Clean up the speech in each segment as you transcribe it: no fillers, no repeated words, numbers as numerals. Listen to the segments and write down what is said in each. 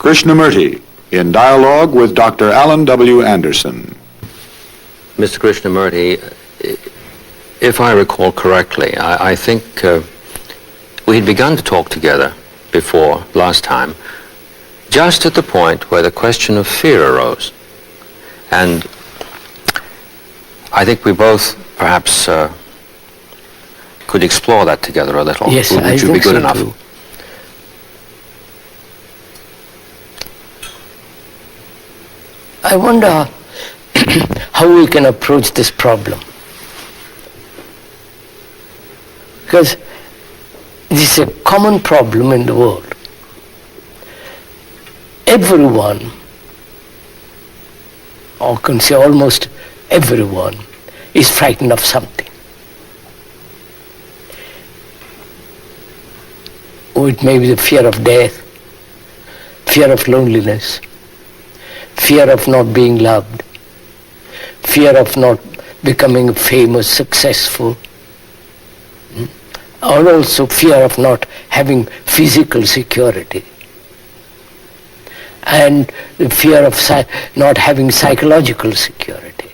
Krishnamurti, in dialogue with Dr. Allan W. Anderson. Mr. Krishnamurti, if I recall correctly, I think we had begun to talk together before, last time, just at the point where the question of fear arose. And I think we both perhaps could explore that together a little. Yes, Would I you think be good so enough? Too. I wonder how we can approach this problem. Because this is a common problem in the world. Everyone, or can say almost everyone, is frightened of something. Oh, it may be the fear of death, fear of loneliness, fear of not being loved, fear of not becoming famous, successful, or also fear of not having physical security, and the fear of not having psychological security.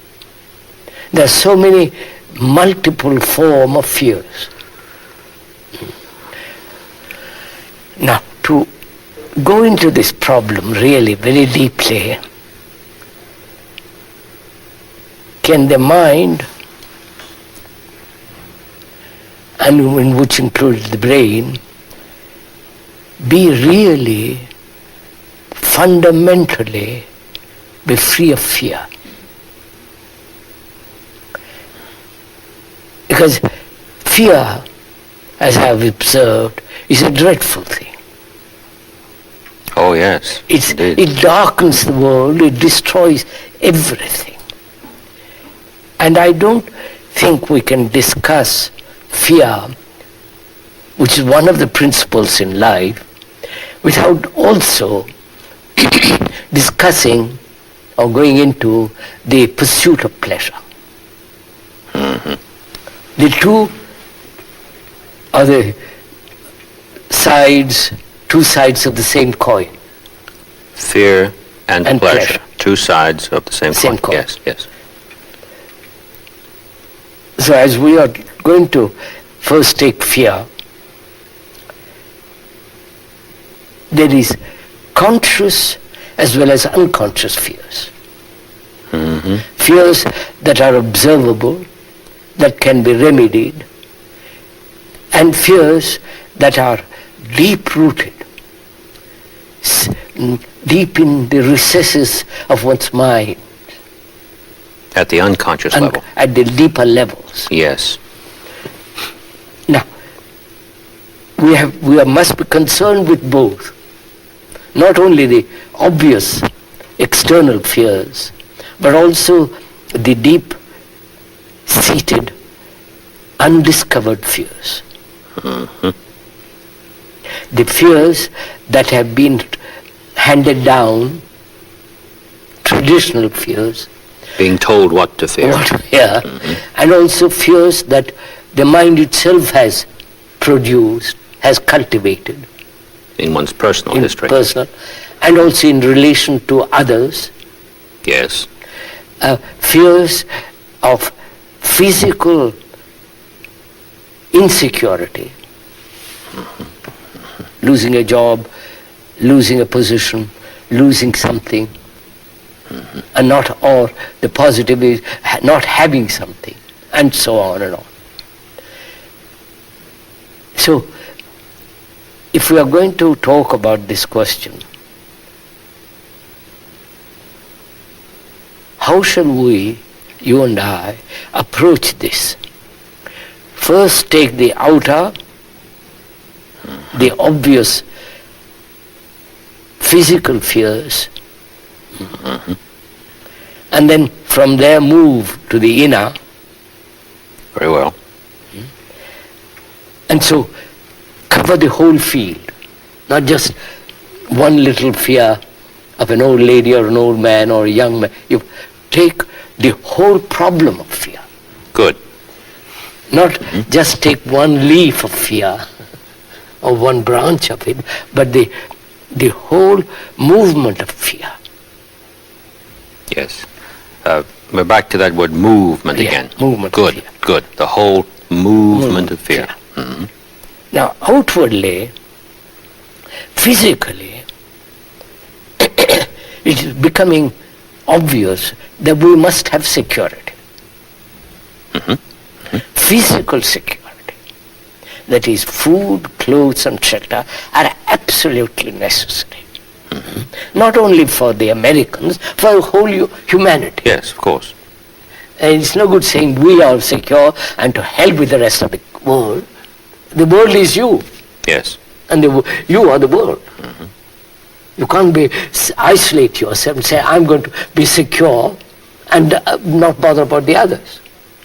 There are so many multiple forms of fears. Now, to go into this problem really very deeply, can the mind, and in which includes the brain, be really fundamentally be free of fear? Because fear, as I have observed, is a dreadful thing. Oh, yes. It darkens the world, it destroys everything. And I don't think we can discuss fear, which is one of the principles in life, without also discussing or going into the pursuit of pleasure. Mm-hmm. The two are the two sides of the same coin. Fear and pleasure. Two sides of the same coin. Yes, yes. So as we are going to first take fear, there is conscious as well as unconscious fears. Mm-hmm. Fears that are observable, that can be remedied, and fears that are deep-rooted, deep in the recesses of one's mind. At the unconscious level. At the deeper levels. Yes. Now, we must be concerned with both. Not only the obvious external fears, but also the deep-seated, undiscovered fears. Mm-hmm. The fears that have been handed down, traditional fears, being told what to fear. Mm-hmm. And also fears that the mind itself has produced, has cultivated. In one's personal history. Personal, and also in relation to others. Yes. Fears of physical insecurity. Mm-hmm. Losing a job, losing a position, losing something. Mm-hmm. And or the positive is not having something, and so on and on. So, if we are going to talk about this question, how shall we, you and I, approach this? First take the outer, the obvious physical fears, mm-hmm. and then from there move to the inner. Very well. And so cover the whole field, not just one little fear of an old lady or an old man or a young man. You take the whole problem of fear. Good. Not just take one leaf of fear or one branch of it, but the the whole movement of fear. Yes. We're back to that word movement again. Movement good, of fear. Good. The whole movement of fear. Mm-hmm. Now, outwardly, physically, it is becoming obvious that we must have security. Mm-hmm. Mm-hmm. Physical security, that is food, clothes and shelter, are absolutely necessary. Mm-hmm. Not only for the Americans, for the whole humanity. Yes, of course. And it's no good saying we are secure and to hell with the rest of the world. The world is you. Yes. And you are the world. Mm-hmm. You can't isolate yourself and say, I'm going to be secure and not bother about the others.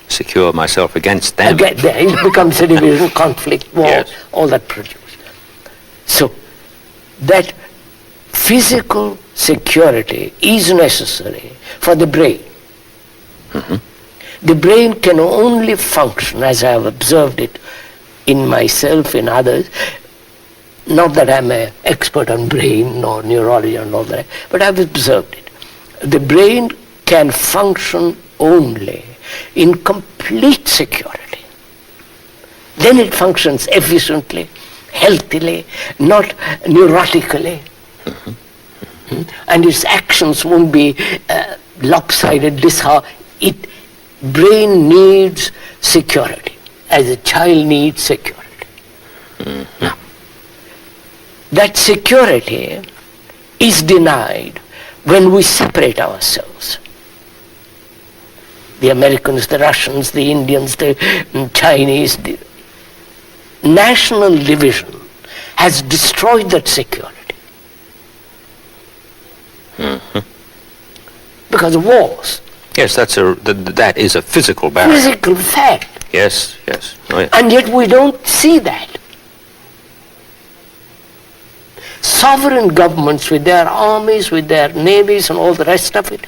Secure myself against them. It becomes a division, conflict, war, yes. all that produces. So, that physical security is necessary for the brain. Mm-hmm. The brain can only function, as I have observed it in myself, in others, not that I'm an expert on brain or neurology and all that, but I've observed it. The brain can function only in complete security. Then it functions efficiently, healthily, not neurotically. Mm-hmm. And its actions won't be lopsided. Brain needs security, as a child needs security. Mm-hmm. Now, that security is denied when we separate ourselves. The Americans, the Russians, the Indians, the Chinese, the national division has destroyed that security. Mm-hmm. Because of wars. Yes, that is a physical barrier. Physical fact. Yes, yes. Oh, yeah. And yet we don't see that. Sovereign governments with their armies, with their navies and all the rest of it,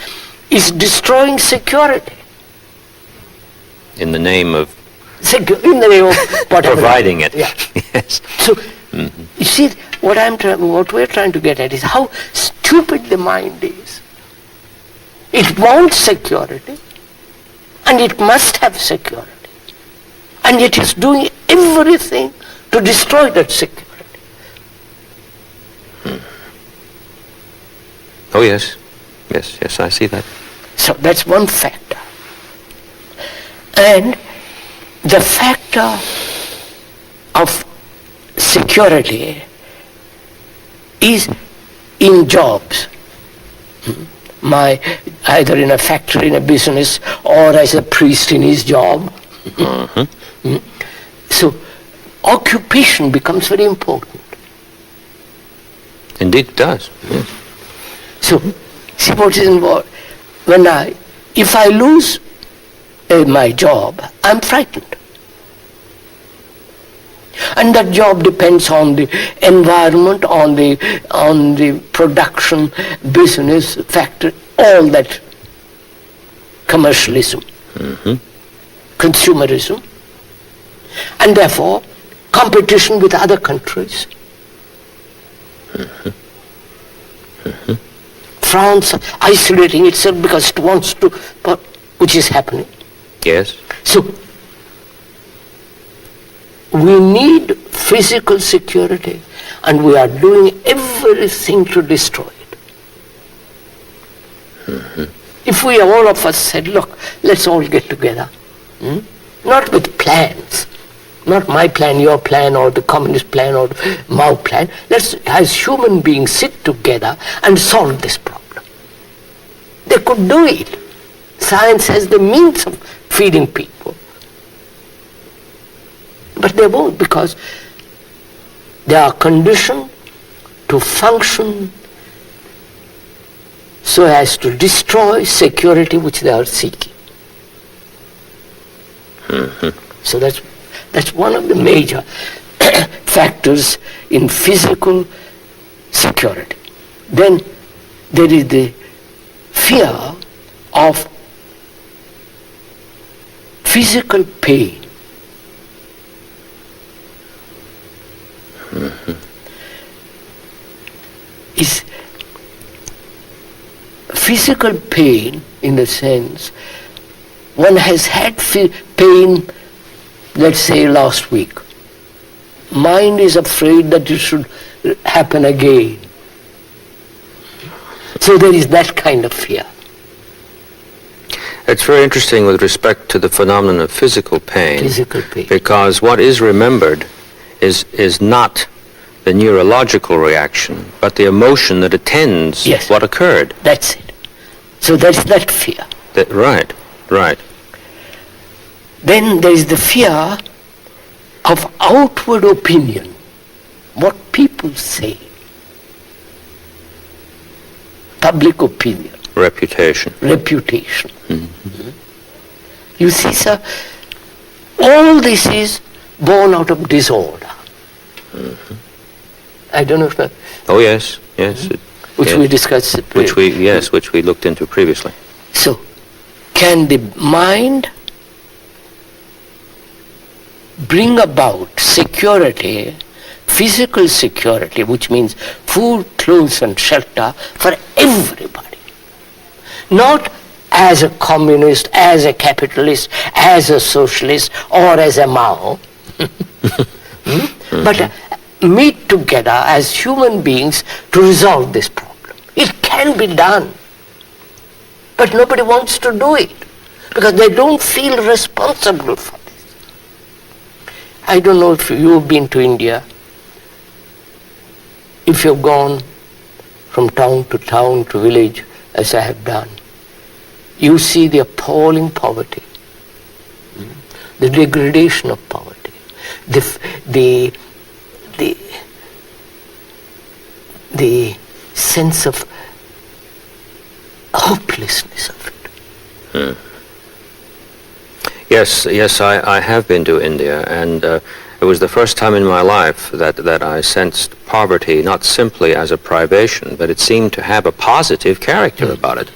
is destroying security. In the name of whatever. Providing it. Yeah. Yes. So, you see, what we're trying to get at is how stupid the mind is. It wants security, and it must have security. And yet it's doing everything to destroy that security. Oh, yes. Yes, yes, I see that. So that's one factor. And the factor of security is in jobs. Either in a factory, in a business, or as a priest in his job. Mm-hmm. So occupation becomes very important. Indeed it does. Yes. So, see what is involved. If I lose my job, I'm frightened. And that job depends on the environment, on the production, business, factory, all that commercialism, consumerism, and therefore competition with other countries. France isolating itself because it wants to, which is happening. Yes. So, we need physical security, and we are doing everything to destroy it. If we all of us said, look, let's all get together, not with plans, not my plan, your plan, or the communist plan, or the Mao plan, let's, as human beings, sit together and solve this problem. They could do it. Science has the means of feeding people. But they won't, because they are conditioned to function so as to destroy security which they are seeking. So that's one of the major factors in physical security. Then there is the fear of physical pain. physical pain, in the sense, one has had pain, let's say last week. Mind is afraid that it should happen again. So there is that kind of fear. It's very interesting with respect to the phenomenon of physical pain. Physical pain. Because what is remembered is not the neurological reaction, but the emotion that attends Yes. what occurred. That's it. So that's that fear. Right. Then there is the fear of outward opinion, what people say, public opinion, Reputation. reputation. You see, sir, all this is born out of disorder. I don't know if Oh yes. which yes. we discussed. Which we looked into previously. So, can the mind bring about security, physical security, which means food, clothes and shelter for everybody? Not as a communist, as a capitalist, as a socialist, or as a Mao, but meet together as human beings to resolve this problem. It can be done, but nobody wants to do it because they don't feel responsible for this. I don't know if you've been to India, if you've gone from town to village, as I have done, you see the appalling poverty, the degradation of poverty, the sense of hopelessness of it. Yes, I have been to India, and it was the first time in my life that I sensed poverty not simply as a privation, but it seemed to have a positive character about it.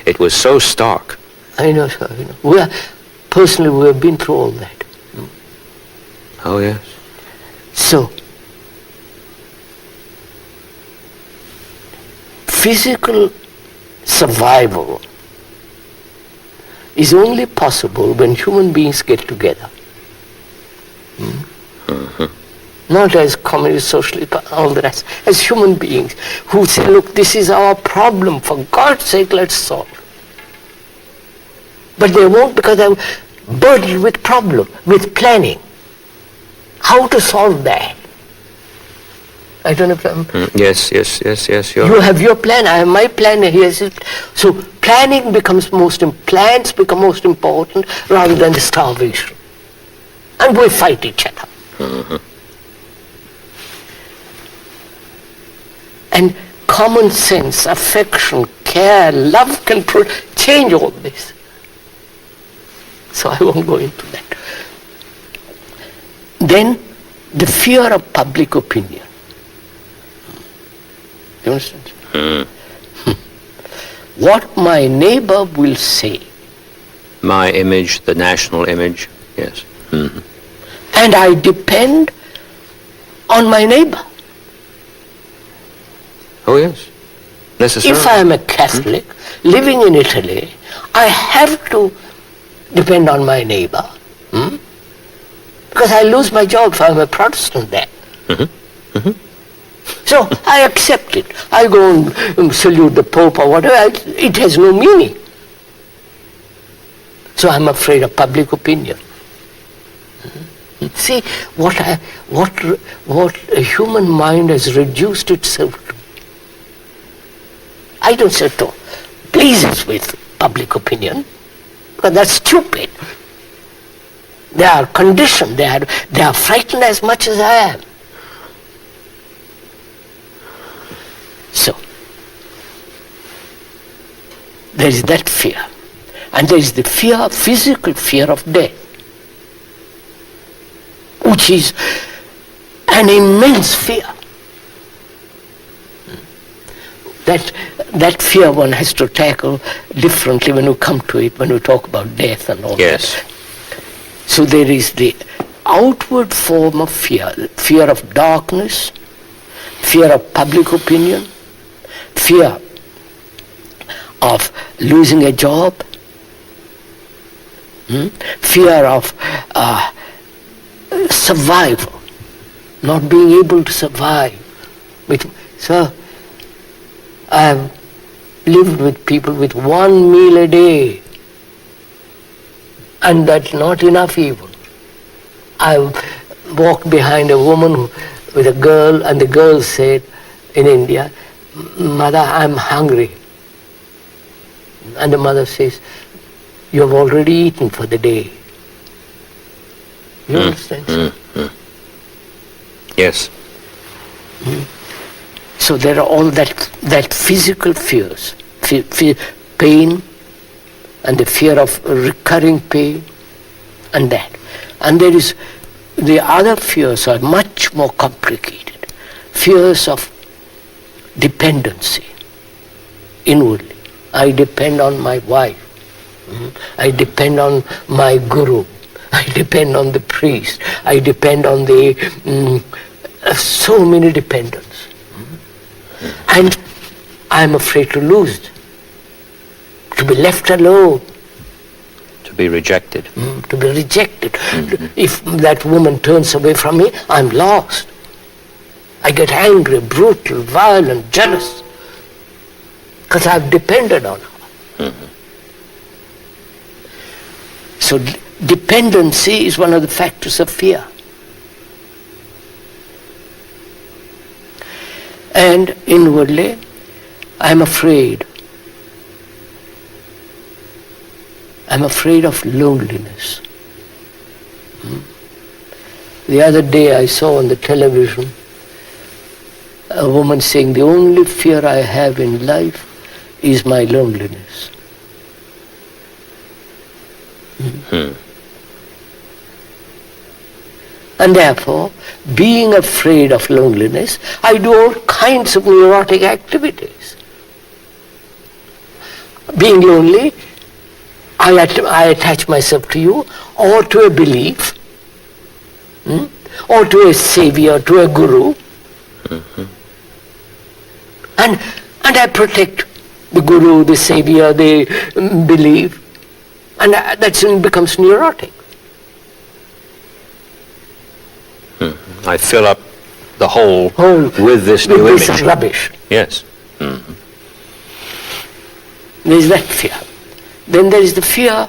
It was so stark. I know, sir. Personally, we have been through all that. Oh yes. So, physical survival is only possible when human beings get together. Not as communist, socialist, all the rest, as human beings who say, look, this is our problem, for God's sake, let's solve it. But they won't, because they're burdened with problem, with planning. How to solve that? I don't know if I'm... Yes. You have your plan, I have my plan, here's it. So planning becomes plans become most important rather than the starvation. And we fight each other. And common sense, affection, care, love can change all this. So I won't go into that. Then the fear of public opinion. You understand? What my neighbor will say. My image, the national image, yes. And I depend on my neighbor. Oh yes, necessarily. If I am a Catholic living in Italy, I have to depend on my neighbor. Because I lose my job if I am a Protestant there. So I accept it. I go and salute the Pope or whatever. It has no meaning. So I'm afraid of public opinion. See what a human mind has reduced itself to. I don't say to please us with public opinion, because that's stupid. They are conditioned. They are frightened as much as I am. So there is that fear, and there is the physical fear of death, which is an immense fear. That fear one has to tackle differently when we come to it, when we talk about death and all that. So there is the outward form of fear of darkness, fear of public opinion, fear of losing a job, fear of survival, not being able to survive. So I have lived with people with 1 meal a day, and that's not enough even. I walked behind a woman with a girl, and the girl said in India, "Mother, I'm hungry." And the mother says, "You have already eaten for the day." You understand? Yes. So there are all that physical fears, pain, and the fear of recurring pain, and that. And there is, the other fears are much more complicated. Fears of dependency, inwardly. I depend on my wife. I depend on my guru. I depend on the priest. I depend on the so many dependents. And I'm afraid to lose them, to be left alone. To be rejected. To be rejected. If that woman turns away from me, I'm lost. I get angry, brutal, violent, jealous, because I've depended on her. So dependency is one of the factors of fear. And inwardly, I'm afraid. I'm afraid of loneliness. The other day I saw on the television a woman saying, "The only fear I have in life is my loneliness." And therefore, being afraid of loneliness, I do all kinds of neurotic activities. Being lonely, I attach myself to you, or to a belief, or to a savior, to a guru, and I protect the guru, the savior, the belief, and that soon becomes neurotic. I fill up the hole with this new image. This rubbish. Yes. There is that fear. Then there is the fear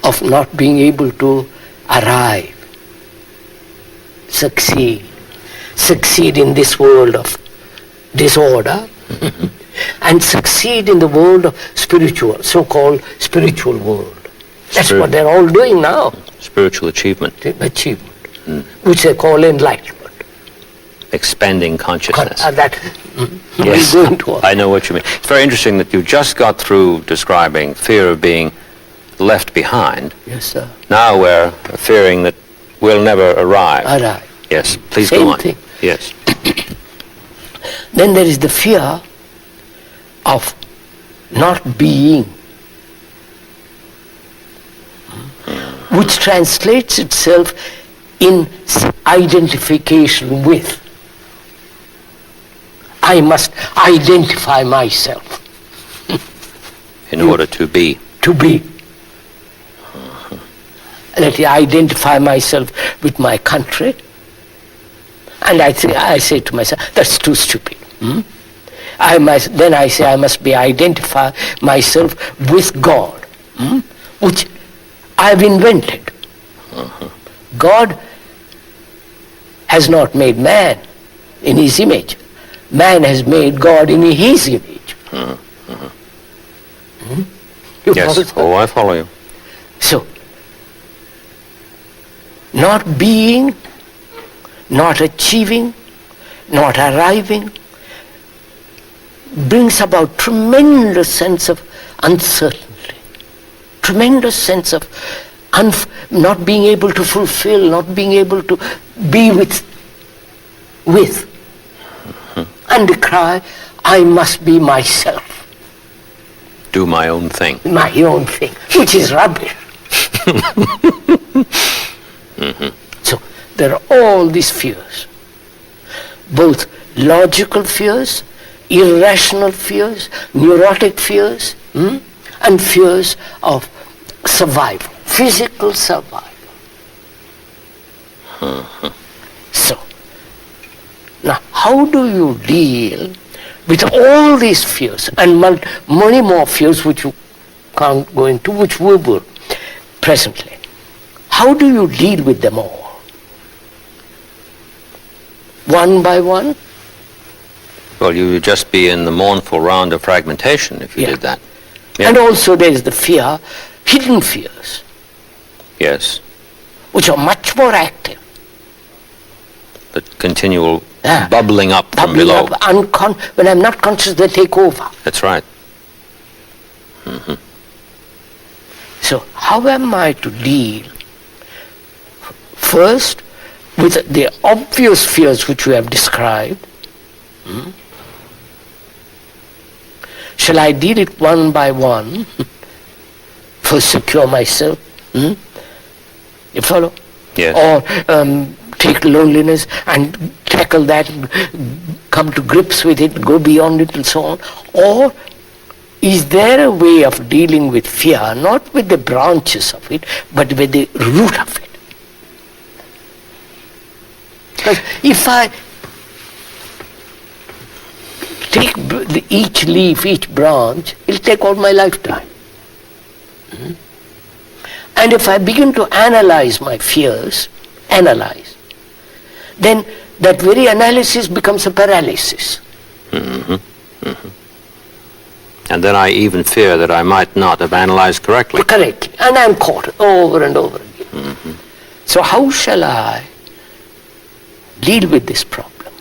of not being able to arrive, succeed in this world of disorder, and succeed in the world of spiritual, so-called spiritual world. That's what they're all doing now. Spiritual achievement. Which they call enlightenment. Expanding consciousness. Yes, I know what you mean. It's very interesting that you just got through describing fear of being left behind. Yes, sir. Now we're fearing that we'll never arrive. Yes, please go on. Same thing. Yes. Then there is the fear of not being, which translates itself in identification with. I must identify myself. In order to be. To be. Let me identify myself with my country. And I say to myself, that's too stupid. Then I say I must identify myself with God, which I've invented. God has not made man in his image. Man has made God in his image. Yes, I follow you. So, not being, not achieving, not arriving, brings about tremendous sense of uncertainty, tremendous sense of not being able to fulfill, not being able to be with. And the cry, I must be myself. Do my own thing. My own thing, which is rubbish. So there are all these fears, both logical fears irrational fears, neurotic fears, and fears of survival, physical survival. So, now how do you deal with all these fears and many more fears which you can't go into, which we will presently? How do you deal with them all? One by one? Well, you would just be in the mournful round of fragmentation if you did that. Yeah. And also there is the fear, hidden fears. Yes. Which are much more active. The continual bubbling up from below. When I'm not conscious, they take over. That's right. So how am I to deal first with the obvious fears which we have described? Shall I deal it one by one? First secure myself. You follow? Yes. Or take loneliness and tackle that, come to grips with it, go beyond it and so on. Or is there a way of dealing with fear, not with the branches of it, but with the root of it? Because if I take each leaf, each branch, it'll take all my lifetime. And if I begin to analyze my fears, then that very analysis becomes a paralysis. And then I even fear that I might not have analyzed correctly. Correctly. And I'm caught over and over again. So how shall I deal with this problem?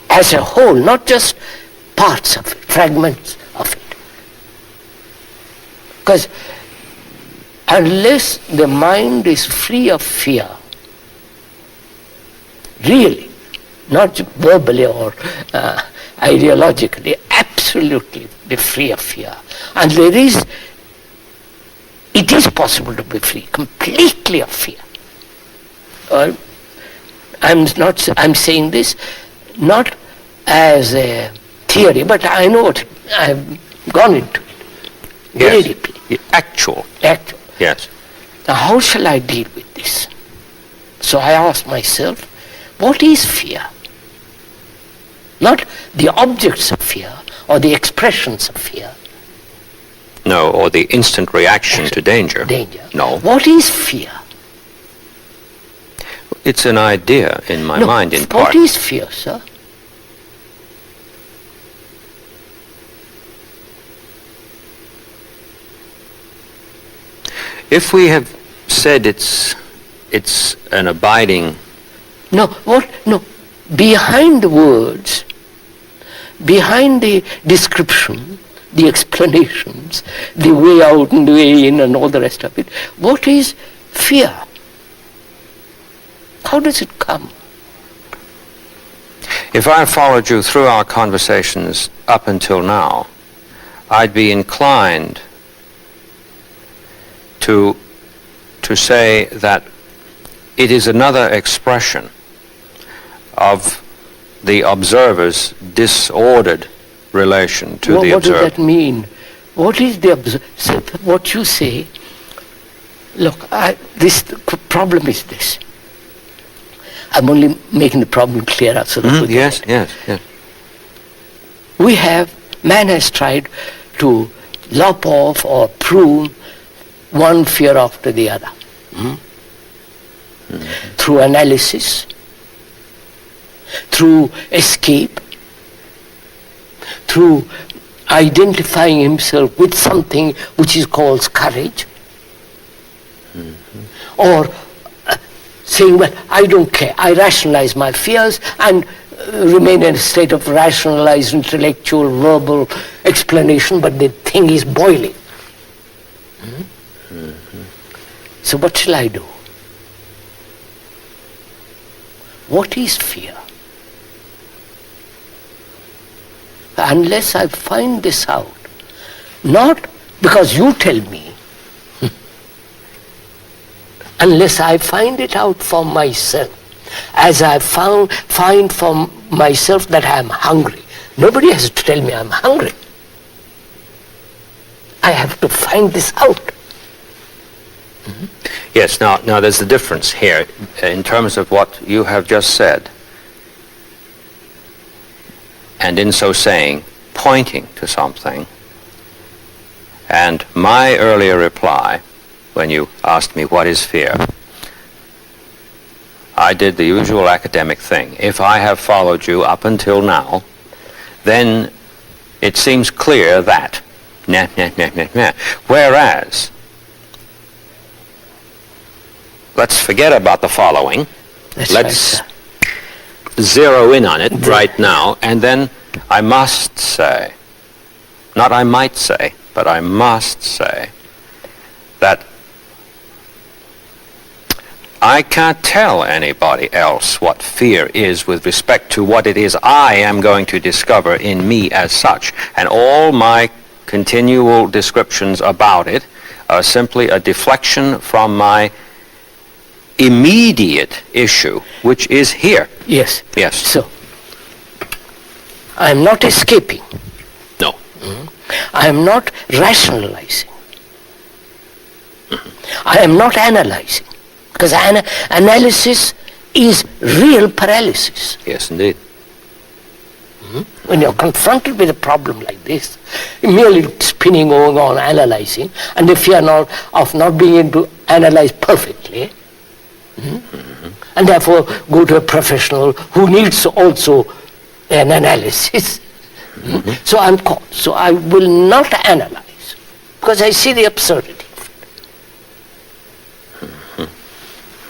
As a whole, not just parts of it, fragments of it. Because unless the mind is free of fear, really, not verbally or ideologically, absolutely be free of fear. And it is possible to be free, completely of fear. I'm saying this not as a theory, but I know it. I've gone into it very deeply. Actual. Yes. Now how shall I deal with this? So I ask myself, what is fear? Not the objects of fear or the expressions of fear. No, or the instant reaction to danger. No. What is fear? It's an idea in my mind in part. What is fear, sir? If we have said it's an abiding... No, behind the words, behind the description, the explanations, the way out and the way in and all the rest of it, what is fear? How does it come? If I followed you through our conversations up until now, I'd be inclined to say that it is another expression of the observer's disordered relation to the observer. What does that mean? What is what you say? Look, the problem is this. I'm only making the problem clearer so that yes. Man has tried to lop off or prune one fear after the other. Through analysis, through escape, through identifying himself with something which is called courage, or saying, well, I don't care, I rationalize my fears and remain in a state of rationalized intellectual verbal explanation, but the thing is boiling. So what shall I do? What is fear? Unless I find this out, not because you tell me, unless I find it out for myself, as I find for myself that I am hungry, Nobody has to tell me I'm hungry. I have to find this out. Yes, now there's a difference here in terms of what you have just said. And in so saying, pointing to something. And my earlier reply, when you asked me what is fear, I did the usual academic thing. If I have followed you up until now, then it seems clear that. Whereas, let's forget about the following. Let's zero in on it right now, and then I must say, not I might say, but I must say that I can't tell anybody else what fear is with respect to what it is I am going to discover in me as such. And all my continual descriptions about it are simply a deflection from my immediate issue, which is here. Yes. Yes. So, I am not escaping. No. I am not rationalizing. I am not analyzing. Because analysis is real paralysis. Yes, indeed. When you're confronted with a problem like this, merely spinning on, analyzing, and if you are of not being able to analyze perfectly, and therefore go to a professional who needs also an analysis. So I'm caught. So I will not analyze, because I see the absurdity.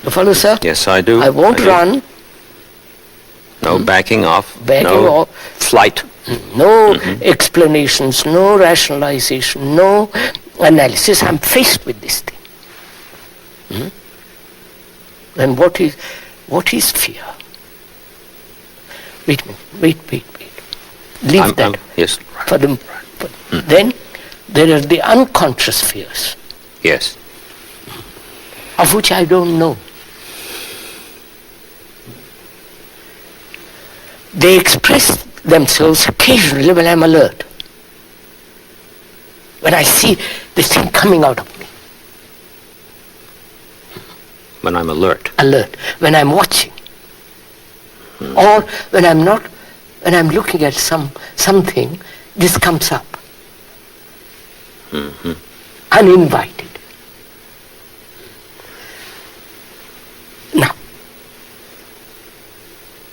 You follow, sir? Yes, I do. I won't run. No backing off. Backing no off. Flight. No explanations, no rationalization, no analysis. I'm faced with this thing. And what is fear? Wait. Leave that. Yes. For them. Then there are the unconscious fears. Yes. Of which I don't know. They express themselves occasionally when I'm alert. When I see this thing coming out of me. When I'm alert. Alert. When I'm watching. Or when I'm not, when I'm looking at something, this comes up. Uninvited. Now,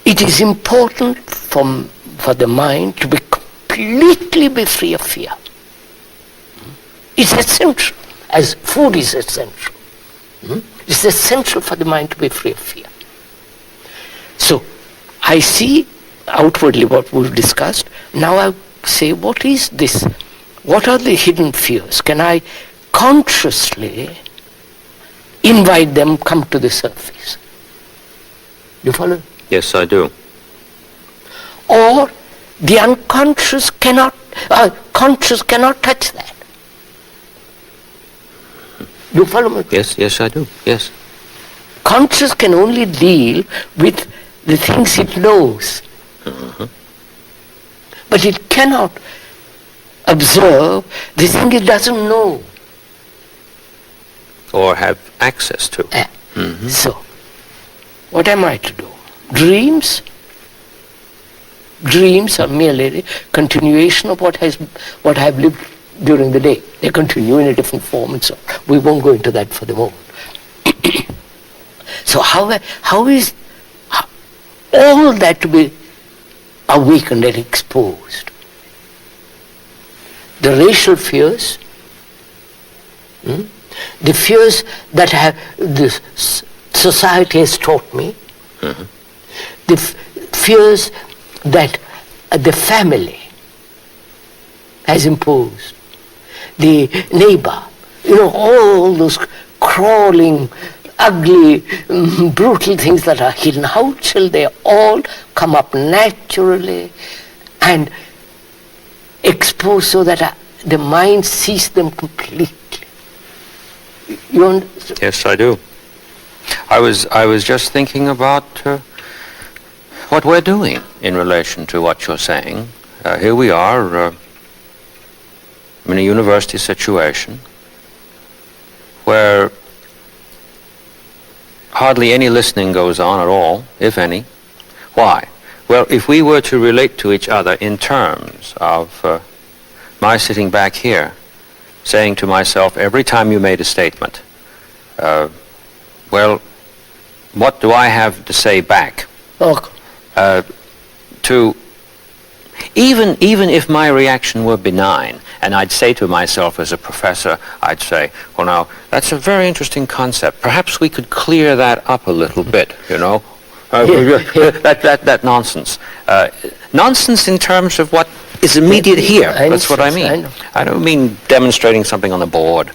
it is important for the mind to be completely free of fear. It's essential, as food is essential. It's essential for the mind to be free of fear. So, I see outwardly what we've discussed. Now I say, what is this? What are the hidden fears? Can I consciously invite them come to the surface? You follow? Yes, I do. Or the unconscious cannot, conscious cannot touch that. You follow me? Yes, I do. Yes. Conscious can only deal with the things it knows. But it cannot observe the thing it doesn't know. Or have access to. So, what am I to do? Dreams are merely a continuation of what I have lived during the day. They continue in a different form and so on. We won't go into that for the moment. So how is all that to be awakened and exposed? The racial fears, the fears that the society has taught me, the fears that the family has imposed, the neighbor, all those crawling, ugly, brutal things that are hidden. How shall they all come up naturally and exposed so that the mind sees them completely? You understand? Yes, I do. I was just thinking about what we're doing in relation to what you're saying, Here we are in a university situation where hardly any listening goes on at all, if any. Why? Well, if we were to relate to each other in terms of my sitting back here, saying to myself every time you made a statement, well, what do I have to say back? To even if my reaction were benign, and I'd say to myself as a professor, I'd say, well, now, that's a very interesting concept. Perhaps we could clear that up a little bit, you know? That nonsense. Nonsense in terms of what is immediate here. That's what I mean. I don't mean demonstrating something on the board.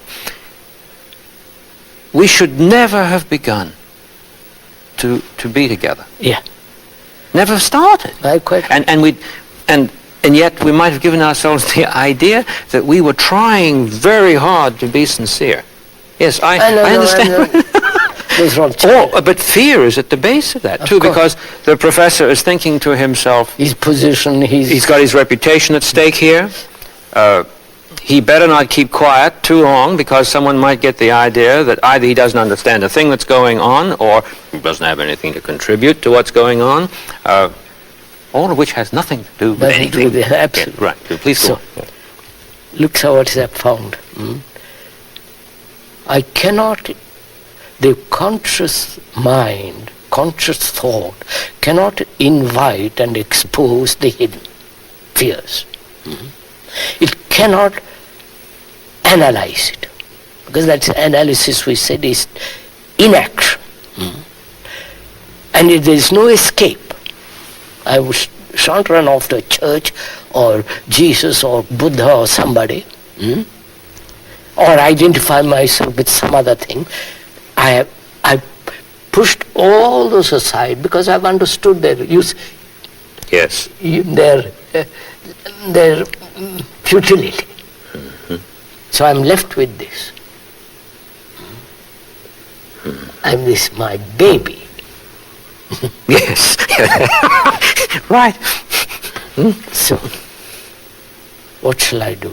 We should never have begun to be together. Yeah. Never have started. And yet we might have given ourselves the idea that we were trying very hard to be sincere. Yes, I understand. But fear is at the base of that too, because the professor is thinking to himself, his position, he's got his reputation at stake here. He better not keep quiet too long, because someone might get the idea that either he doesn't understand a thing that's going on, or he doesn't have anything to contribute to what's going on. All of which has nothing to do with anything. Absolutely. Yeah, right. Please go. Look at what I've found. I cannot, the conscious mind, conscious thought, cannot invite and expose the hidden fears. It cannot analyze it, because that's analysis, we said, is inaction. And there is no escape. I shan't run off to a church or Jesus or Buddha or somebody, or identify myself with some other thing. I pushed all those aside because I've understood their use. Yes. Their futility. So I'm left with this. I'm this, my baby. Yes. Right. So, what shall I do?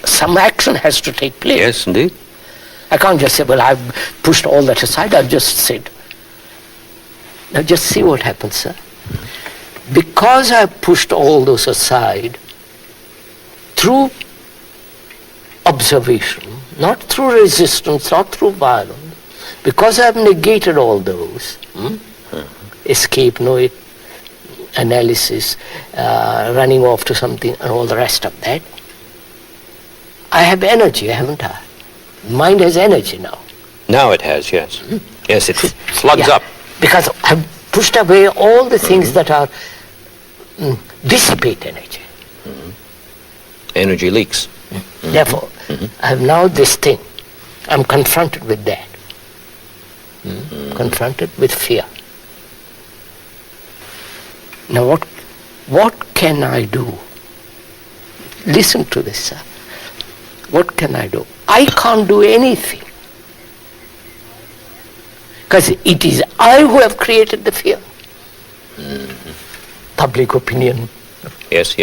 Some action has to take place. Yes, indeed. I can't just say, well, I've pushed all that aside. I've just said, now just see what happens, sir. Because I pushed all those aside, through observation, not through resistance, not through violence, because I've negated all those, escape, no analysis, running off to something and all the rest of that, I have energy, haven't I? Mind has energy now. Now it has, yes. Yes, it slugs up. Because I've pushed away all the things that are dissipate energy. Energy leaks. Therefore, I have now this thing. I'm confronted with that. Confronted with fear. Now what can I do? Listen to this, sir. What can I do? I can't do anything. Because it is I who have created the fear. Public opinion. Yes.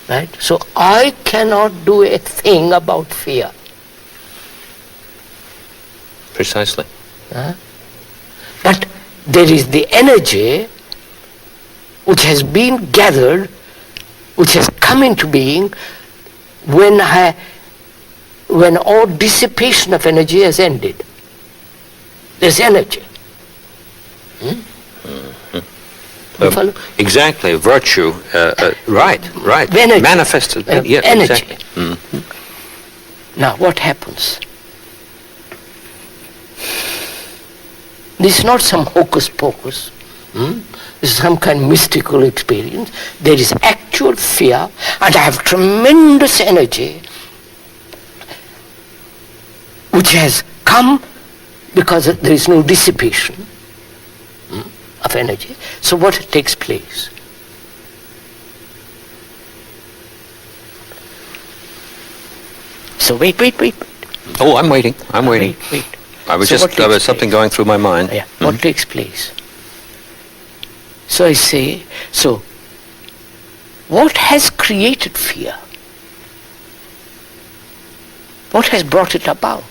Right? So I cannot do a thing about fear. Precisely. But there is the energy which has been gathered, which has come into being when all dissipation of energy has ended. There's energy. Exactly, virtue, right. Energy. Manifested, yes, energy. Exactly. Now what happens? This is not some hocus pocus. This is some kind of mystical experience. There is actual fear, and I have tremendous energy which has come because there is no dissipation of energy. So what takes place? So wait. Oh, I'm waiting. Wait. There was something going through my mind. Yeah. what takes place. So I say, so what has created fear? What has brought it about?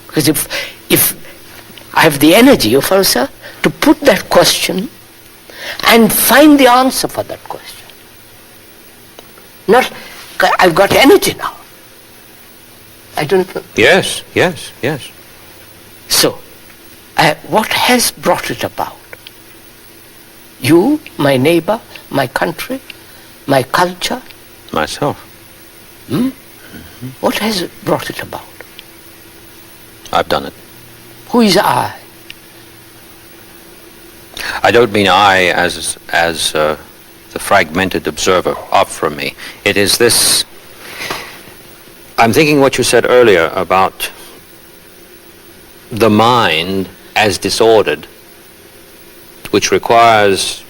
Because if I have the energy of answer to put that question and find the answer for that question. Not, I've got energy now. I don't know. Yes. So, what has brought it about? You, my neighbor, my country, my culture? Myself. What has brought it about? I've done it. Who is I? I don't mean I as the fragmented observer off from me. It is this. I'm thinking what you said earlier about the mind as disordered, which requires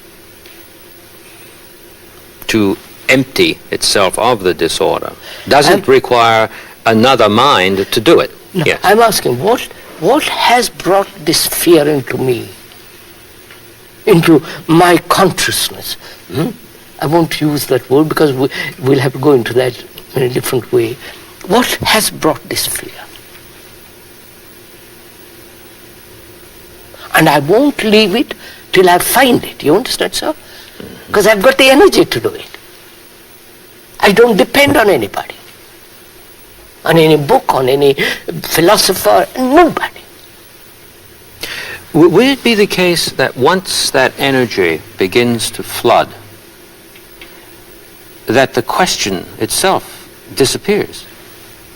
to empty itself of the disorder. Does it require another mind to do it? No, yes. I'm asking, what has brought this fear into me? Into my consciousness? I won't use that word because we'll have to go into that in a different way. What has brought this fear? And I won't leave it till I find it. You understand, sir? Because I've got the energy to do it. I don't depend on anybody, on any book, on any philosopher, nobody. Would it be the case that once that energy begins to flood, that the question itself disappears?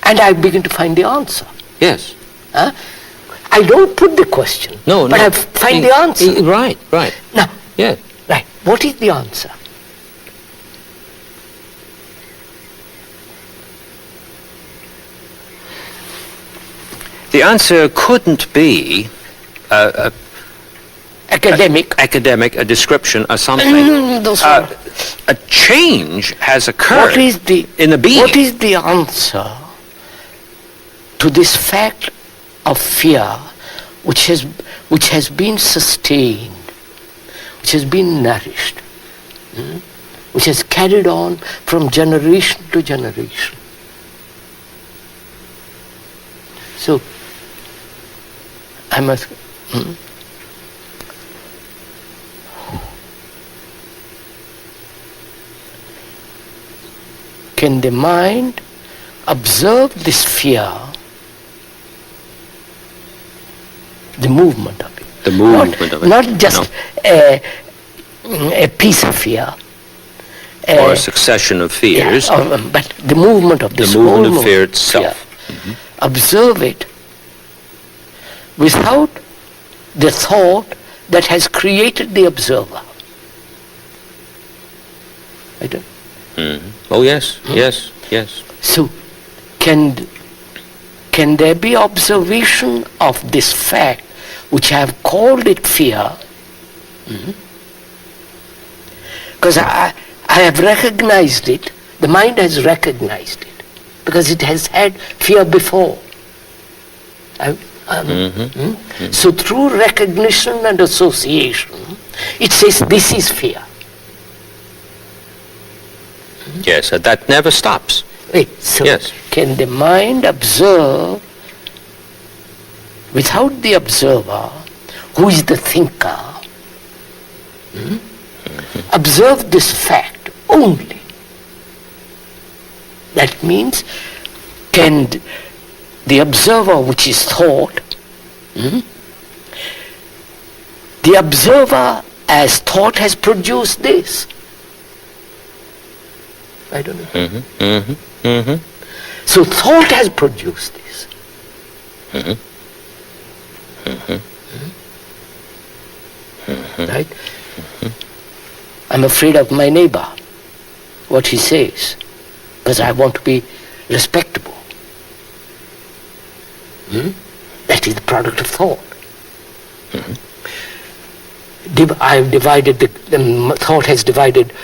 And I begin to find the answer. Yes. I don't put the question, but I find the answer. Right. Now, Yeah. right, what is the answer? The answer couldn't be Academic. a description or something. A change has occurred in the being. What is the answer to this fact of fear which has been sustained, which has been nourished, which has carried on from generation to generation? So, I must... Can the mind observe this fear, the movement of it? The movement of it. Not just a piece of fear. Or a succession of fears. Yeah, but the movement of this the movement whole of fear itself. Fear. Observe it without the thought that has created the observer. I don't. Oh yes, yes. So, can there be observation of this fact, which I have called it fear? Because I have recognized it, the mind has recognized it, because it has had fear before. So through recognition and association, it says this is fear. Yes, that never stops. So yes. Can the mind observe without the observer, who is the thinker, observe this fact only? That means, can the observer, which is thought, the observer as thought has produced this? I don't know. So thought has produced this. Right? I'm afraid of my neighbor, what he says, because I want to be respectable. That is the product of thought. I've divided, thought has divided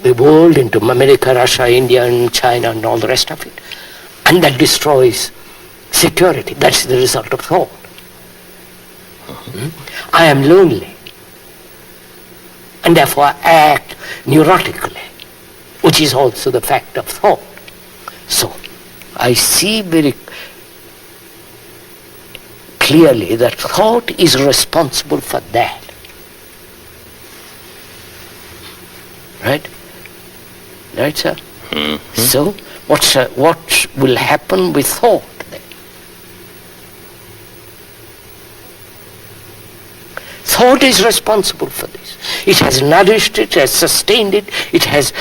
the world into America, Russia, India, and China, and all the rest of it. And that destroys security. That's the result of thought. I am lonely, and therefore I act neurotically, which is also the fact of thought. So I see very clearly that thought is responsible for that. Right? Right, sir? Mm-hmm. So what will happen with thought then? Thought is responsible for this. It has nourished it, it has sustained it, it has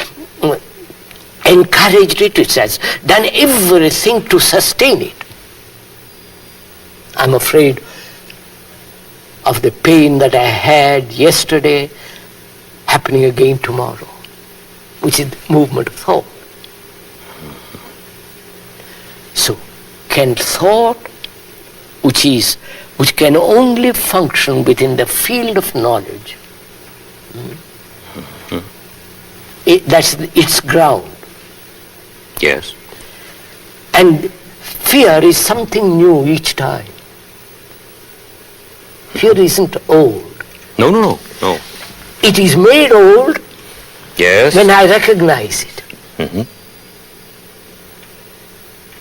encouraged it, it has done everything to sustain it. I'm afraid of the pain that I had yesterday happening again tomorrow, which is the movement of thought. So, can thought, which can only function within the field of knowledge, that's its ground. Yes. And fear is something new each time. Fear isn't old. No. It is made old Yes. when I recognize it. Mm-hmm.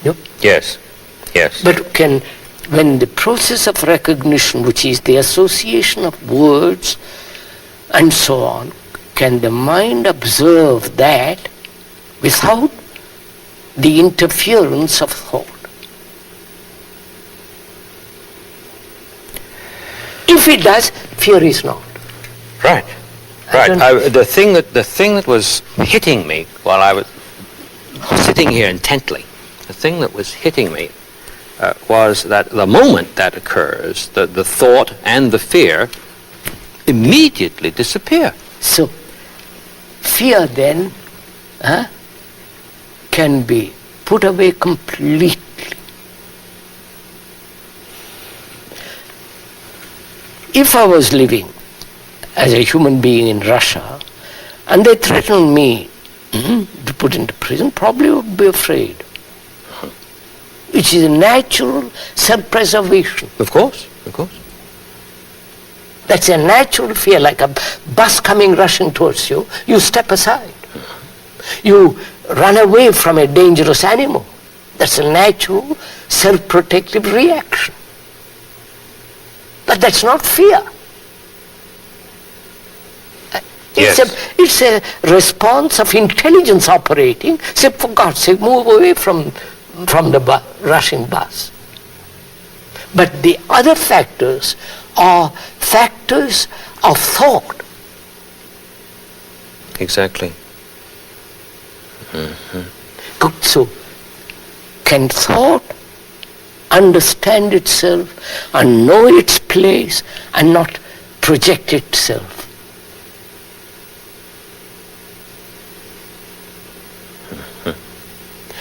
Yep. Yes. But when the process of recognition, which is the association of words and so on, can the mind observe that without the interference of thought? If it does, fear is not. Right. The thing that was hitting me while I was sitting here intently, the thing that was hitting me was that the moment that occurs, the thought and the fear immediately disappear. So, fear then can be put away completely. If I was living as a human being in Russia and they threatened me to put into prison, probably would be afraid. Which is a natural self-preservation. Of course. That's a natural fear, like a bus coming rushing towards you. You step aside. You run away from a dangerous animal. That's a natural self-protective reaction. But that's not fear. It's a response of intelligence operating. Say, for God's sake, move away from the rushing bus. But the other factors are factors of thought. Exactly. Mm-hmm. So, can thought understand itself and know its place and not project itself?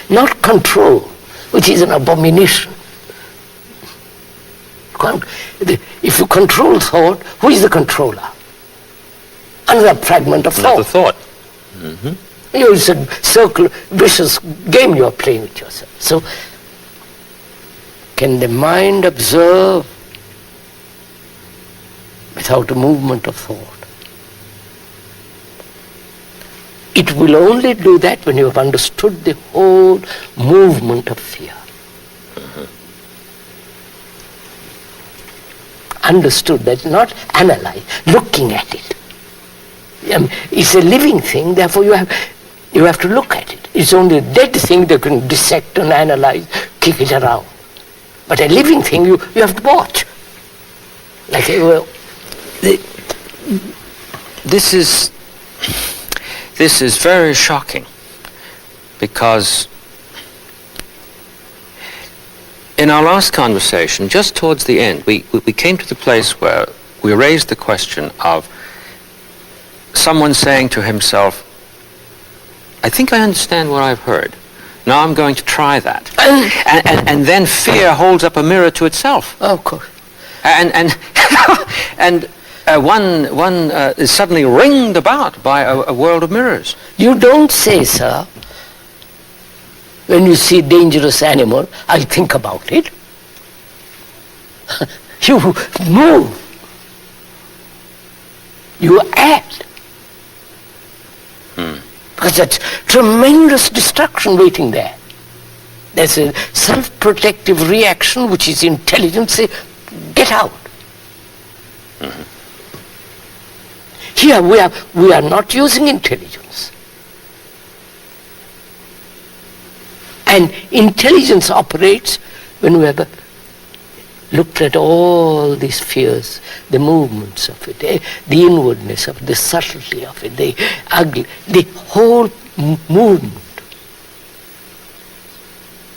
Not control, which is an abomination. If you control thought, who is the controller? Another fragment of thought. Another thought. Mm-hmm. It's a vicious game you are playing with yourself. So, can the mind observe without a movement of thought? It will only do that when you have understood the whole movement of fear. Mm-hmm. Understood that, not analyze, looking at it. It's a living thing, therefore you have to look at it. It's only a dead thing that can dissect and analyze, kick it around. But a living thing you have to watch. Like, This is very shocking, because in our last conversation, just towards the end, we came to the place where we raised the question of someone saying to himself, I think I understand what I've heard. Now I'm going to try that. And then fear holds up a mirror to itself. of course. And one is suddenly ringed about by a world of mirrors. You don't say, sir, when you see dangerous animal, I'll think about it. You move. You act. Because that's tremendous destruction waiting there. There's a self-protective reaction which is intelligent. Say, get out. Here we are not using intelligence. And intelligence operates when we have looked at all these fears, the movements of it, the inwardness of it, the subtlety of it, the ugly, the whole movement.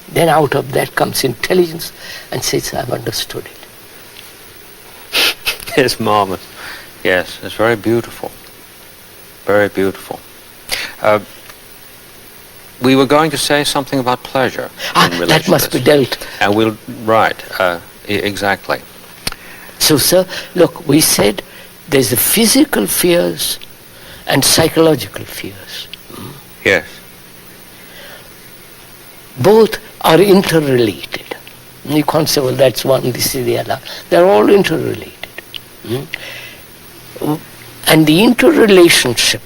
Then out of that comes intelligence and says, I've understood it. It's marvelous. Yes, it's very beautiful. Very beautiful. We were going to say something about pleasure. That must be dealt. And we'll, right, exactly. So, sir, look, we said there's the physical fears and psychological fears. Yes. Both are interrelated. You can't say, well, that's one, this is the other. They're all interrelated. And the interrelationship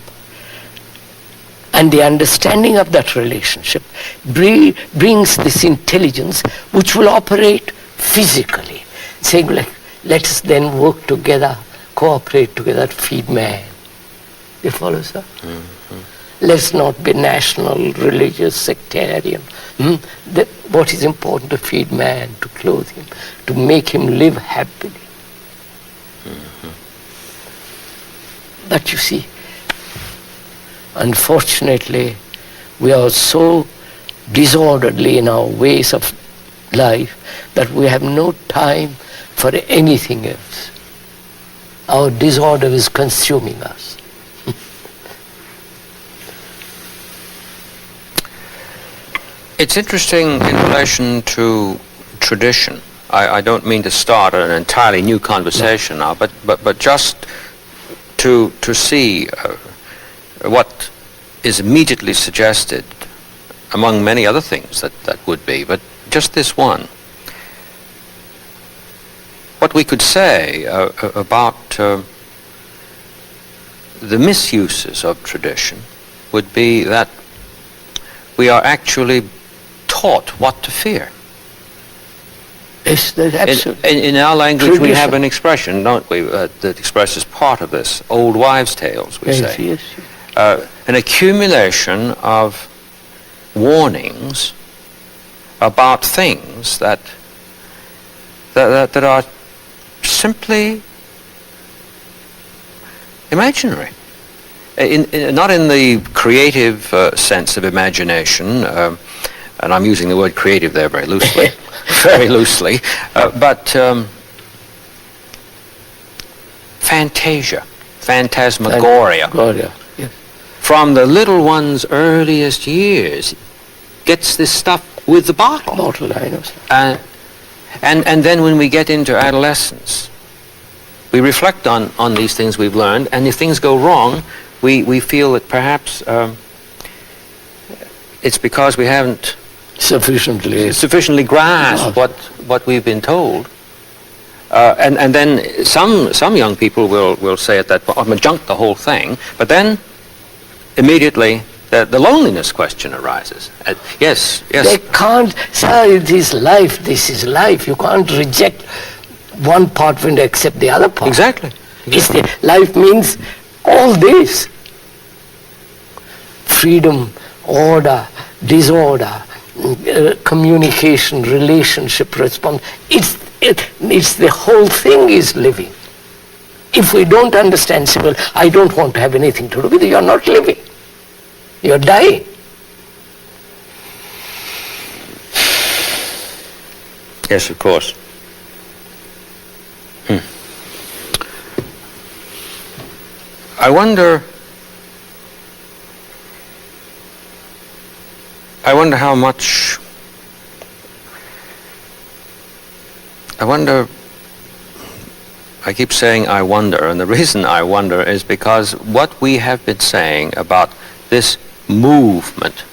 and the understanding of that relationship brings this intelligence which will operate physically. Saying, like, let us then work together, cooperate together to feed man. You follow, sir? Let's not be national, religious, sectarian. What is important to feed man, to clothe him, to make him live happily. But you see, unfortunately, we are so disorderly in our ways of life that we have no time for anything else. Our disorder is consuming us. It's interesting in relation to tradition. I don't mean to start an entirely new conversation now, but just to see what is immediately suggested among many other things that would be, but just this one. What we could say about the misuses of tradition would be that we are actually taught what to fear. Yes, that's absolutely. In our language, Tradition. we have an expression, don't we, that expresses part of this. Old wives' tales, we say. Yes. An accumulation of warnings about things that are simply imaginary. Not in the creative sense of imagination, and I'm using the word creative there very loosely, very loosely, but fantasia, phantasmagoria. Yes. From the little one's earliest years, gets this stuff with the bottle. I know, sir. And then when we get into adolescence, we reflect on these things we've learned, and if things go wrong, we feel that perhaps it's because we haven't sufficiently grasped what we've been told. And then some young people will say at that point, I'm going to junk the whole thing, but then immediately the loneliness question arises. Yes. They can't, sir, this is life. You can't reject one part when you accept the other part. Exactly. Life means all this. Freedom, order, disorder, communication, relationship, response. It's the whole thing is living. If we don't understand, say, well, I don't want to have anything to do with it, you're not living. You're dying. Yes, of course. I wonder how much, I keep saying I wonder, and the reason I wonder is because what we have been saying about this movement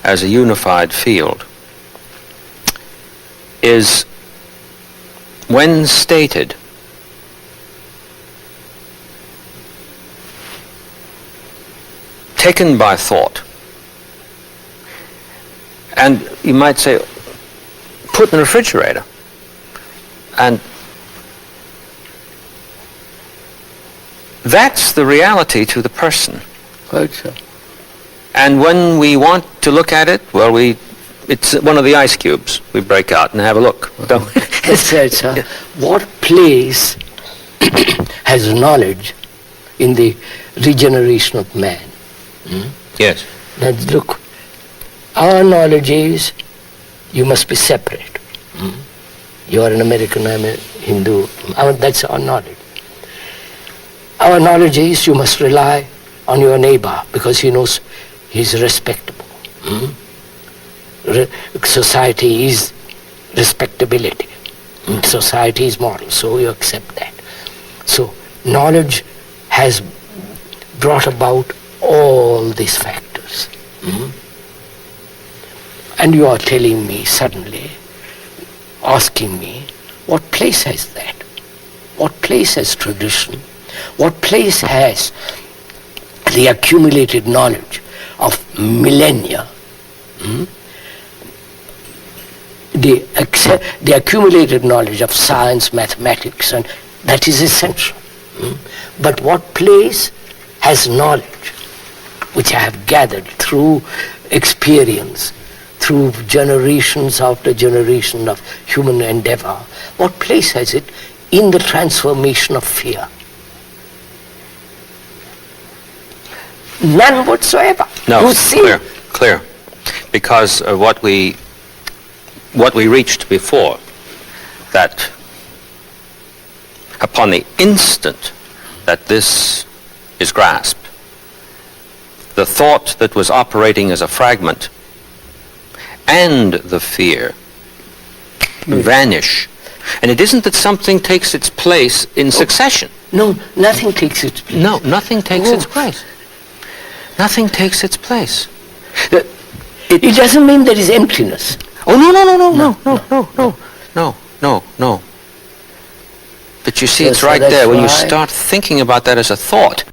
as a unified field is when stated, taken by thought, and you might say, put in the refrigerator, and that's the reality to the person. Quite so. And when we want to look at it, well, it's one of the ice cubes. We break out and have a look. Don't we? Sir. What place has knowledge in the regeneration of man? Yes. Now look, our knowledge is you must be separate. You are an American, I'm a Hindu. That's our knowledge. Our knowledge is you must rely on your neighbor because he knows he's respectable. Society is respectability. Society is moral, so you accept that. So knowledge has brought about all these factors. And you are telling me suddenly, asking me, what place has that? What place has tradition? What place has the accumulated knowledge of millennia? The accumulated knowledge of science, mathematics, and that is essential. But what place has knowledge which I have gathered through experience, through generations after generation of human endeavor, what place has it in the transformation of fear? None whatsoever. No, You see? clear. Because of what we reached before, that upon the instant that this is grasped, the thought that was operating as a fragment and the fear vanish. And it isn't that something takes its place in succession. No, nothing takes its place. No, nothing takes its place. Nothing takes its place. It doesn't mean there is emptiness. Oh, no. But you see, it's right there. When you start thinking about that as a thought,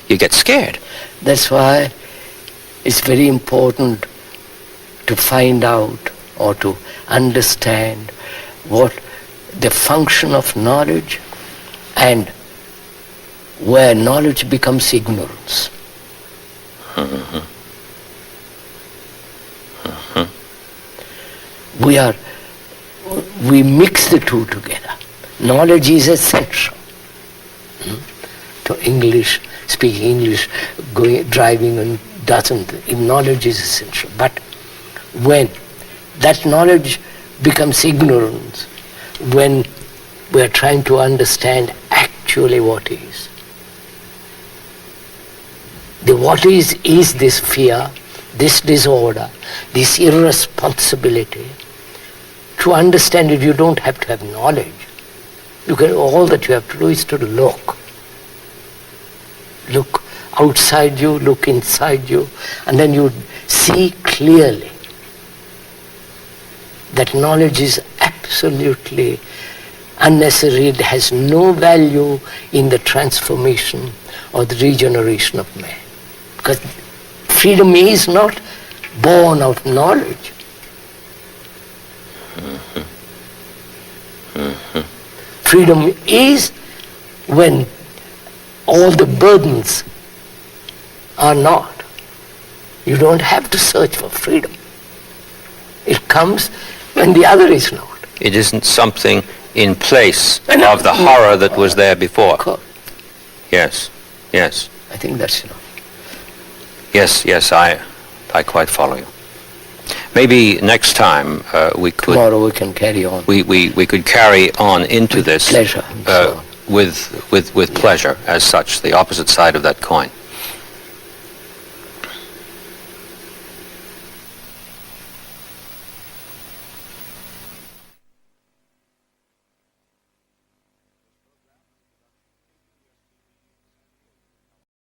you get scared. That's why it's very important to find out or to understand what the function of knowledge and where knowledge becomes ignorance. We mix the two together. Knowledge is essential. To English, speaking English, driving and doesn't, knowledge is essential. But when that knowledge becomes ignorance, when we are trying to understand actually what is. The what is this fear, this disorder, this irresponsibility. To understand it, you don't have to have knowledge. All that you have to do is to look. Look outside you, look inside you, and then you see clearly that knowledge is absolutely unnecessary. It has no value in the transformation or the regeneration of man. Because freedom is not born out of knowledge. Freedom is when all the burdens are not. You don't have to search for freedom. It comes when the other is not. It isn't something in place of the horror that was there before. Yes. I think that's enough. Yes, I quite follow you. Maybe next time we could... Tomorrow we can carry on. We could carry on into this pleasure. with pleasure as such, the opposite side of that coin.